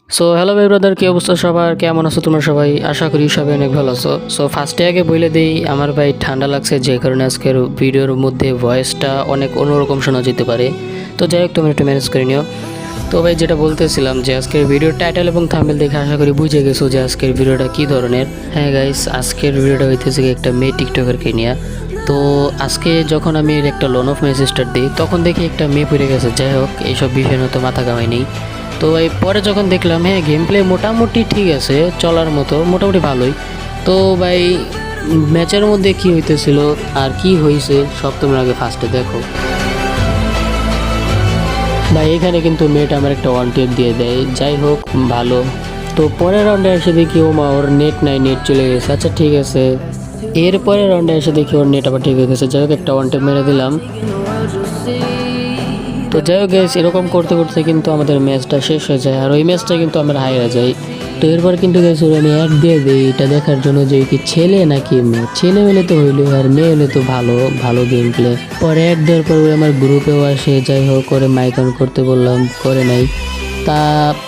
So hello ভাই brother, কি অবস্থা সবার? কেমন আছো তোমরা সবাই? আশা করি সবাই অনেক ভালো আছো। সো ফার্স্টে আগে বলে দিই, আমার ভাই ঠান্ডা লাগছে, যে কারণে আজকের ভিডিওর মধ্যে ভয়েসটা অনেক অন্যরকম শোনা যেতে পারে। তো যাই হোক, তুমি একটু ম্যানেজ করে নিও। তো ভাই যেটা বলতেছিলাম, যে আজকের ভিডিওর টাইটেল এবং থাম্বনেল দেখে আশা করি বুঝে গেছো যে আজকের ভিডিওটা কী ধরনের। হ্যাঁ গাইস, আজকের ভিডিওটা হইতেছে একটা মেয়ে টিকটকারকে নিয়ে। তো আজকে যখন আমি একটা লোন অফ মেসেজ স্টার্ট দিই, তখন দেখি একটা মেয়ে পড়ে গেছে। যাই হোক, এইসব বিষয় নিয়ে তো মাথা কামাই নেই। তো এই পরে যখন দেখলাম, হ্যাঁ গেম প্লে মোটামুটি ঠিক আছে, চলার মতো, মোটামুটি ভালোই। তো ভাই ম্যাচের মধ্যে কি হইতেছিল আর কি হয়েছে সব তোমরা আগে ফার্স্টে দেখো। ভাই এখানে কিন্তু মেয়েটা আমার একটা ওয়ান টেপ দিয়ে দেয়, যাই হোক ভালো। তো পরের রাউন্ডে এসে দেখি ওর নেট নাই, নেট চলে গেছে। আচ্ছা ঠিক আছে, এরপরের রাউন্ডে এসে দেখি ওর নেট আবার ঠিক হয়ে গেছে। যাই হোক, একটা ওয়ান টেপ মেরে দিলাম। তো যাই হোক গাইস, এরকম করতে করতে কিন্তু আমাদের ম্যাচটা শেষ হয়ে যায়, আর ওই ম্যাচটা কিন্তু আমরা হারিয়ে যাই। তো এরপর কিন্তু গাইস আমি অ্যাড দিয়ে দিই এটা দেখার জন্য যে কি ছেলে নাকি মেয়ে। ছেলে হলে তো হইলো, আর মেয়ে হলে তো ভালো ভালো গেম প্লে। পরে অ্যাড দেওয়ার পর আমার গ্রুপেও আসে। যাই হোক, করে মাইক অন করতে বললাম, করে নাই। তা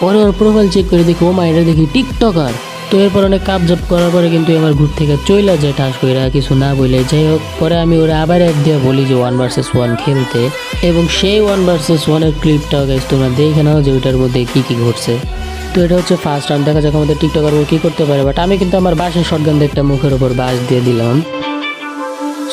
পরে ওর প্রোফাইল চেক করে দেখি এটা দেখি টিকটকার। তো এরপর অনেক কাপজাপ করার পরে কিন্তু আমার গ্রুপ থেকে চইলা যায় ঠাস কইরা, কিছু না বলে। যাই হোক, পরে আমি ওরা আবার এক দিয়ে বলি যে 1 vs 1 খেলতে, এবং সেই 1 vs 1 ক্লিপটাও গাইস তোমরা দেখে নাও যে ওইটার মধ্যে কি কি ঘটছে। তো এটা হচ্ছে ফার্স্ট রাউন্ড, দেখা যাক আমাদের টিকটকার ও কি করতে পারে। বাট আমি কিন্তু আমার বাসের শটগান দিয়ে একটা মুখের উপর বাস দিয়ে দিলাম।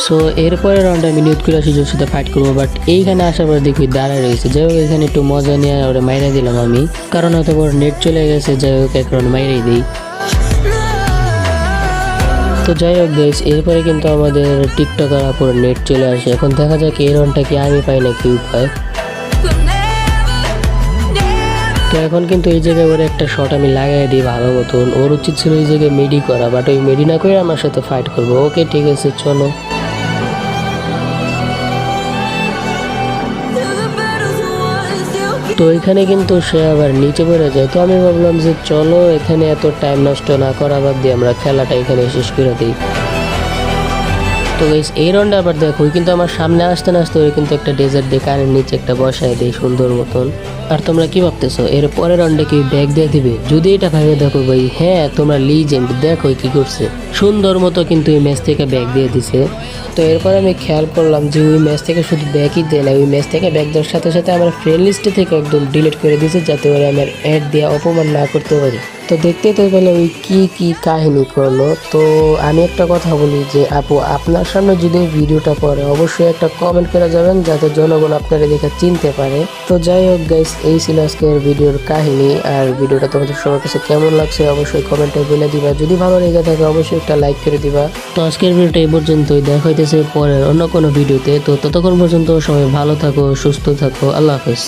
সো এরপরে রাউন্ডে আমি নিউজ করে সুযোগ সাথে ফাইট করবো, বাট এইখানে আসার পর দেখি দাঁড়ায় রয়েছে। যাই হোক, এখানে একটু মজা নিয়ে ওরা মাইরে দিলাম আমি, কারণ হয়তো ওর নেট চলে গেছে। যাই হোক, এক রাউন্ড মাইরেই দিই। তো যাই হোক গাইস, এরপরে কিন্তু আমাদের টিকটকার আপুর নেট চলে আসে। এখন দেখা যাক এই রাউন্ডটা কি আমি পাই না কি উপায়। তো এখন কিন্তু এই জায়গায় ওর একটা শট আমি লাগাই দিই ভালো মতন। ওর উচিত ছিল এই জায়গায় মেডি করা, বাট ওই মেডি না করে আমার সাথে ফাইট করবো। ওকে ঠিক আছে, চলো। তো এখানে কিন্তু সে আবার নিচে পড়ে যায়। তো আমি ভাবলাম যে চলো এখানে এত টাইম নষ্ট না করা বাদ দিয়ে আমরা খেলাটা এখানে শেষ করে দিই। তো গাইস এই রাউন্ডে আবার দেখো, কিন্তু আমার সামনে আসতে না আসতে ওই কিন্তু একটা ডেজার্ট দিয়ে কানের নিচে একটা বসায় দেয় সুন্দর মতন। আর তোমরা কি ভাবতেছো, এর পরের রাউন্ডে কি ব্যাগ দিয়ে দিবে? যদি এটা ভেবে দেখো ভাই, হ্যাঁ তোমরা লিজেন্ড, দেখো কি করছে সুন্দর মতো, কিন্তু এই ম্যাচ থেকে ব্যাগ দিয়ে দিছে। তো এরপর আমি খেয়াল করলাম যে ওই ম্যাচ থেকে শুধু ব্যাগই দেয় না, ওই ম্যাচ থেকে ব্যাগ দেওয়ার সাথে সাথে আমার ফ্রেন্ড লিস্টে থেকে একদম ডিলিট করে দিয়েছে, যাতে ওরা আমার অ্যাড দিয়ে অপমান না করতে পারি। তো দেখতে তো পেলে ওই কি কাহিনী করলো। তো আমি একটা কথা বলি যে আপু, আপনার সামনে যদি ভিডিওটা পড়ে অবশ্যই একটা কমেন্ট করে যাবেন, যাতে জনগণ আপনারা দেখে চিনতে পারে। তো যাই হোক গাইস, এই ছিল আজকের ভিডিওর কাহিনী। আর ভিডিওটা তোমাদের সবার কাছে কেমন লাগছে অবশ্যই কমেন্টে বলে দিবা। যদি ভালো লেগে থাকে অবশ্যই একটা লাইক করে দিবা। তো আজকের ভিডিওটা এই পর্যন্তই, দেখা হইতেছে পরের অন্য কোনো ভিডিওতে। তো ততক্ষণ পর্যন্ত সবাই ভালো থাকো, সুস্থ থাকো, আল্লাহ হাফেজ।